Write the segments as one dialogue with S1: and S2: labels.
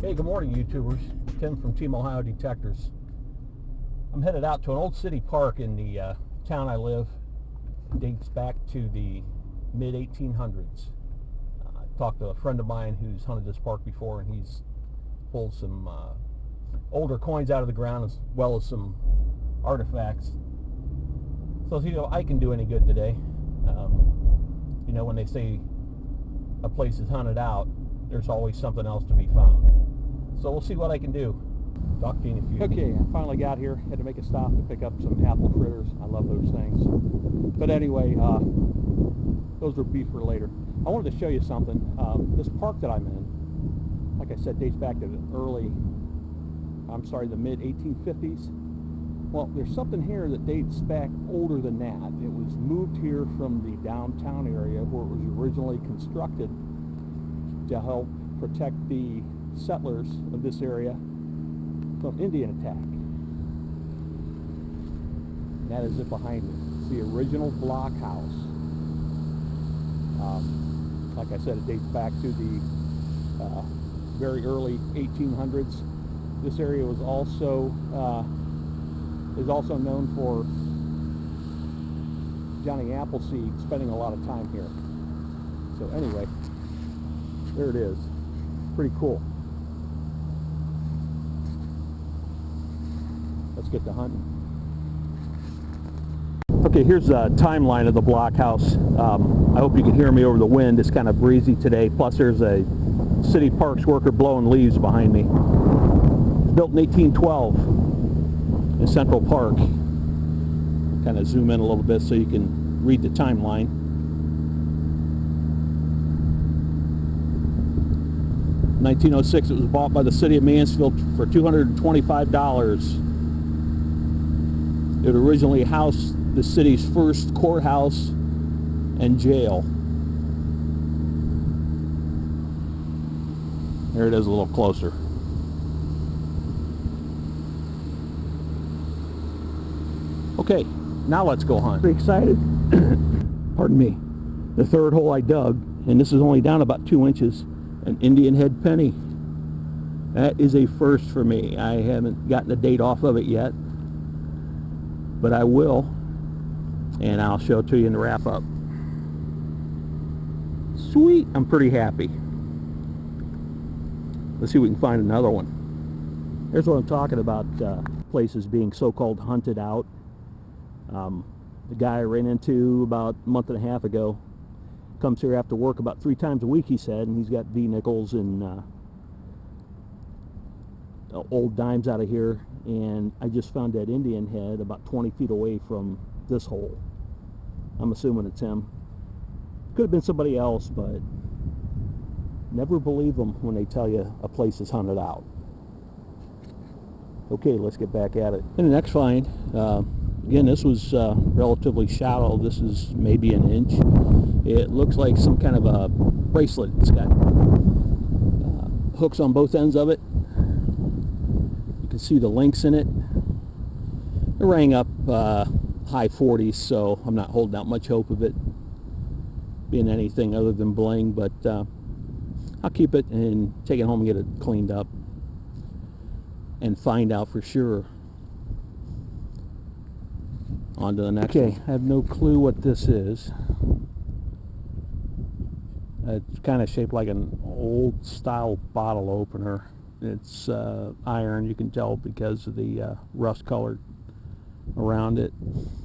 S1: Hey, good morning, YouTubers. Tim from Team Ohio Detectors. I'm headed out to an old city park in the town I live. It dates back to the mid-1800s. I talked to a friend of mine who's hunted this park before, and he's pulled some older coins out of the ground as well as some artifacts. So see if I can do any good today. When they say a place is hunted out, there's always something else to be found. So we'll see what I can do. Talk to you in a few.
S2: Okay, I finally got here. Had to make a stop to pick up some apple fritters. I love those things. But anyway, those are beef for later. I wanted to show you something. This park that I'm in, like I said, dates back to the mid-1850s. Well, there's something here that dates back older than that. It was moved here from the downtown area where it was originally constructed to help protect the settlers of this area from Indian attack. And that is it behind me. It's the original block house. Like I said, it dates back to the very early 1800s. This area was also is also known for Johnny Appleseed spending a lot of time here. So anyway, there it is. Pretty cool. Let's get to hunting. Okay, here's a timeline of the blockhouse. I hope you can hear me over the wind. It's kind of breezy today. Plus there's a city parks worker blowing leaves behind me. It's built in 1812 in Central Park. Kind of zoom in a little bit so you can read the timeline. In 1906 it was bought by the city of Mansfield for $225. It originally housed the city's first courthouse and jail. There it is a little closer. Okay, now let's go hunt. Pretty excited. Pardon me. The third hole I dug, and this is only down about 2 inches, an Indian head penny. That is a first for me. I haven't gotten the date off of it yet, but I will, and I'll show it to you in the wrap up. Sweet, I'm pretty happy. Let's see if we can find another one. Here's what I'm talking about, places being so-called hunted out. The guy I ran into about a month and a half ago comes here after work about 3 times a week, he said, and he's got V-nickels and old dimes out of here, and I just found that Indian head about 20 feet away from this hole. I'm assuming it's him. Could have been somebody else, but never believe them when they tell you a place is hunted out. Okay, let's get back at it. And the next find, again, this was relatively shallow. This is maybe an inch. It looks like some kind of a bracelet. It's got hooks on both ends of it. You can see the links in it. It rang up high 40s, so I'm not holding out much hope of it being anything other than bling, but I'll keep it and take it home and get it cleaned up and find out for sure. On to the next one. I have no clue what this is. It's kind of shaped like an old style bottle opener. It's iron, you can tell because of the rust color around it.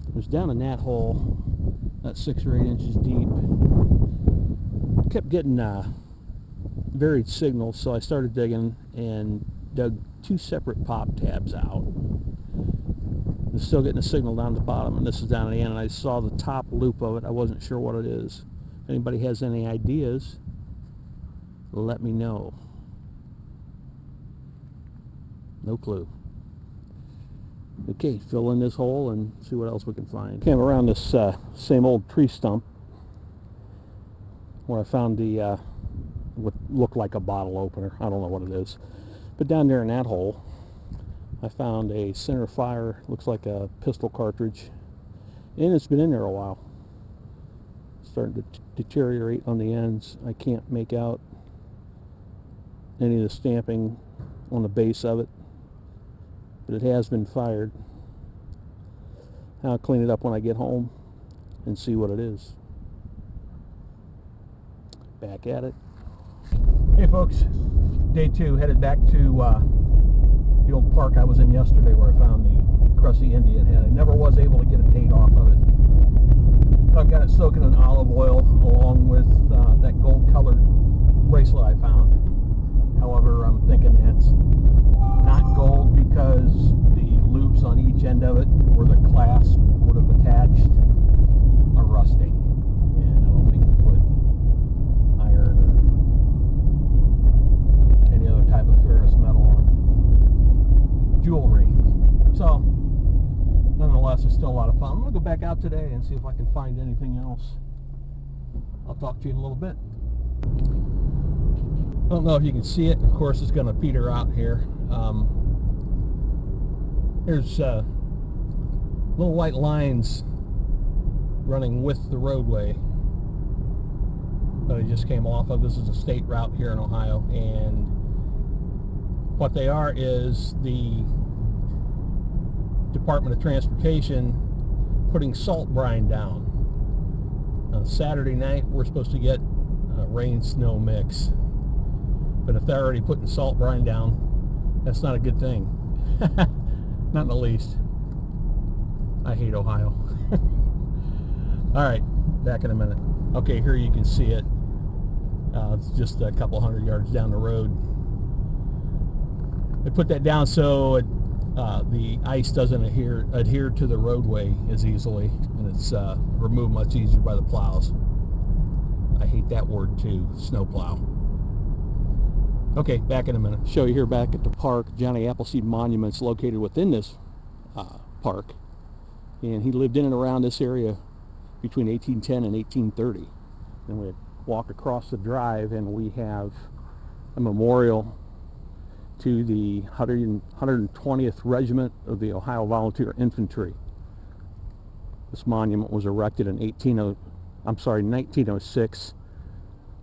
S2: It was down in that hole, about 6 or 8 inches deep. Kept getting varied signals, so I started digging and dug 2 separate pop tabs out. I'm still getting a signal down the bottom, and this is down at the end, and I saw the top loop of it. I wasn't sure what it is. If anybody has any ideas, let me know. No clue. Okay, fill in this hole and see what else we can find. Came around this same old tree stump where I found the what looked like a bottle opener. I don't know what it is. But down there in that hole, I found a center fire, looks like a pistol cartridge, and it's been in there a while. Starting to deteriorate on the ends. I can't make out any of the stamping on the base of it, but it has been fired. I'll clean it up when I get home and see what it is. Back at it.
S1: Hey folks, day 2, headed back to the old park I was in yesterday where I found the crusty Indian head. I never was able to get a date off of it. I've got it soaking in olive oil along with that gold colored bracelet I found. However, I'm thinking that's not gold because the loops on each end of it where the clasp would have attached are rusting. And I don't think you put iron or any other type of ferrous metal on jewelry. So, nonetheless, it's still a lot of fun. I'm going to go back out today and see if I can find anything else. I'll talk to you in a little bit. I don't know if you can see it. Of course, it's going to peter out here. There's little white lines running with the roadway that I just came off of. This is a state route here in Ohio, and what they are is the Department of Transportation putting salt brine down. On Saturday night, we're supposed to get a rain-snow mix. But if they're already putting salt brine down, that's not a good thing. Not in the least. I hate Ohio. Alright, back in a minute. Okay, here you can see it. It's just a couple hundred yards down the road. They put that down so the ice doesn't adhere to the roadway as easily, and it's removed much easier by the plows. I hate that word too, snowplow. Okay, back in a minute.
S2: Show you here back at the park. Johnny Appleseed Monument's located within this park, and he lived in and around this area between 1810 and 1830. And we walk across the drive and we have a memorial to the 120th Regiment of the Ohio Volunteer Infantry. This monument was erected in 1906,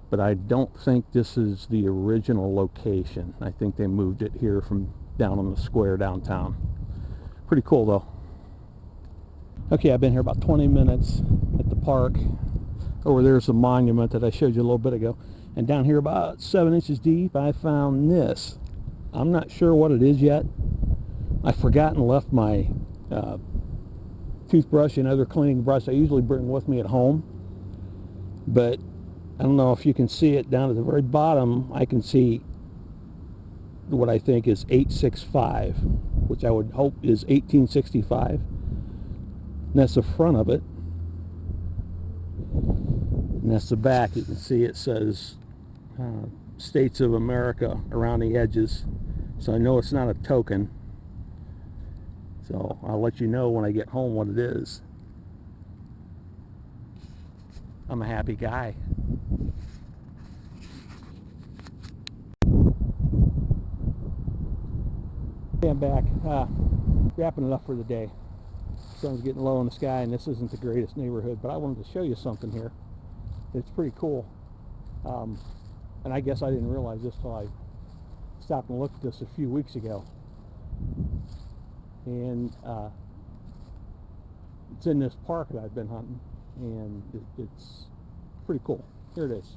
S2: but I don't think this is the original location. I think they moved it here from down on the square downtown. Pretty cool though. Okay, I've been here about 20 minutes at the park. Over there's the monument that I showed you a little bit ago. And down here about 7 inches deep, I found this. I'm not sure what it is yet. I forgot and left my toothbrush and other cleaning brush I usually bring with me at home. But I don't know if you can see it down at the very bottom. I can see what I think is 865, which I would hope is 1865. And that's the front of it. And that's the back. You can see it says States of America around the edges. So I know it's not a token. So I'll let you know when I get home what it is. I'm a happy guy. Okay, I'm back. Wrapping it up for the day. Sun's getting low in the sky, and this isn't the greatest neighborhood, but I wanted to show you something here. It's pretty cool. And I guess I didn't realize this till I stopped and looked at this a few weeks ago. And it's in this park that I've been hunting, and it's pretty cool. Here it is.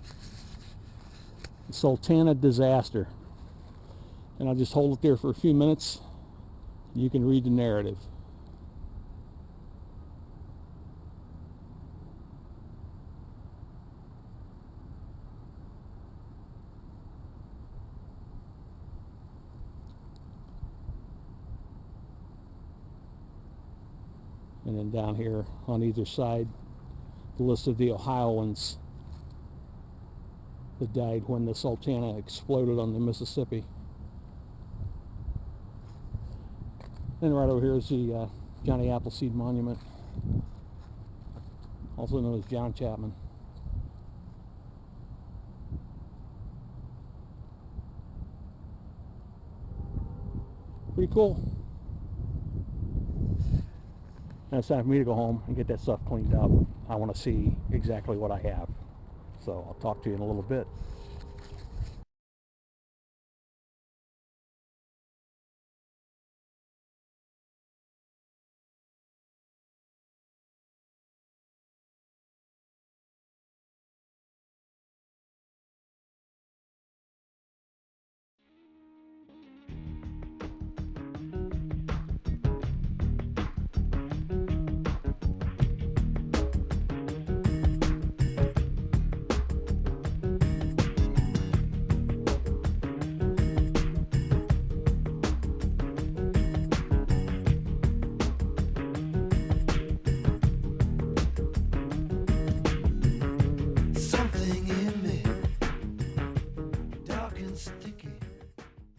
S2: The Sultana Disaster. And I'll just hold it there for a few minutes. You can read the narrative. And then down here on either side, the list of the Ohioans that died when the Sultana exploded on the Mississippi. And right over here is the Johnny Appleseed Monument, also known as John Chapman. Pretty cool. Now it's time for me to go home and get that stuff cleaned up. I want to see exactly what I have. So I'll talk to you in a little bit.